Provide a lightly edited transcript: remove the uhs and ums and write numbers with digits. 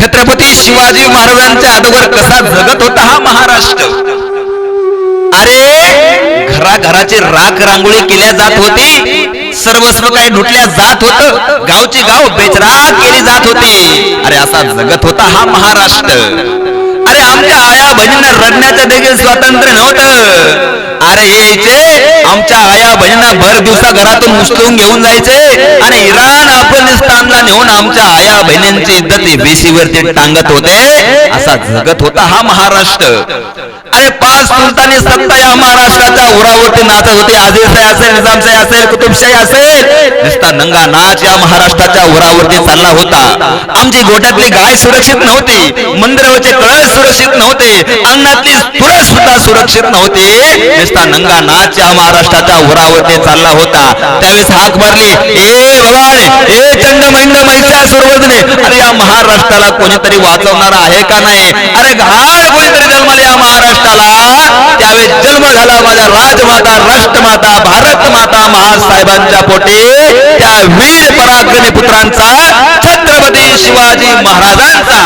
छत्रपती शिवाजी महाराजांच्या अगोदर कसा जगत होता हा महाराष्ट्र. अरे घराघराची राख रांगोळी केल्या जात होती, सर्वस्व काही लुटल्या जात होत, गावची गाव बेचराग केली जात होती. अरे असा जगत होता हा महाराष्ट्र. अरे आमच्या आया बहिणींना रडण्याचं देखील स्वातंत्र्य नव्हतं. अरे यायचे आमच्या आया बहिणींना भर दिवसा घरातून उचलून घेऊन जायचे आणि इराण अफगाणिस्तानला नेऊन आमच्या आया बहिणींची इज्जत बेशीवरती टांगत होते. असा जगत होता हा महाराष्ट्र. अरे 5 सुलतानी सत्ता या महाराष्ट्राच्या उरावरती नाचत होती. आदिलशाही असेल, निजामशाही असेल, कुतुबशाही असेल, नुसता नंगा नाच या महाराष्ट्राच्या उरावरती चालला होता. आमची गोठ्यातली गाय सुरक्षित नव्हती, मंदिरावरचे कळस सुरक्षित नव्हते, अंगणातली तुळस सुद्धा सुरक्षित नव्हती. नुसता नंगा नाच या महाराष्ट्राच्या उरावरती चालला होता. त्यावेळेस हाक मारली, ए भवानी, ए चंडमंड महिषासुरवदने, अरे या महाराष्ट्राला कोणीतरी वाचवणार आहे का नाही? अरे घाल कोणीतरी जन्माला या महाराष्ट्राला. त्यावेळेस जन्म झाला माझ्या राजमाता, राष्ट्रमाता, भारत माता महासाहेबांच्या पोटी, त्या वीर पराक्रमी पुत्रांचा, छत्रपती शिवाजी महाराजांचा.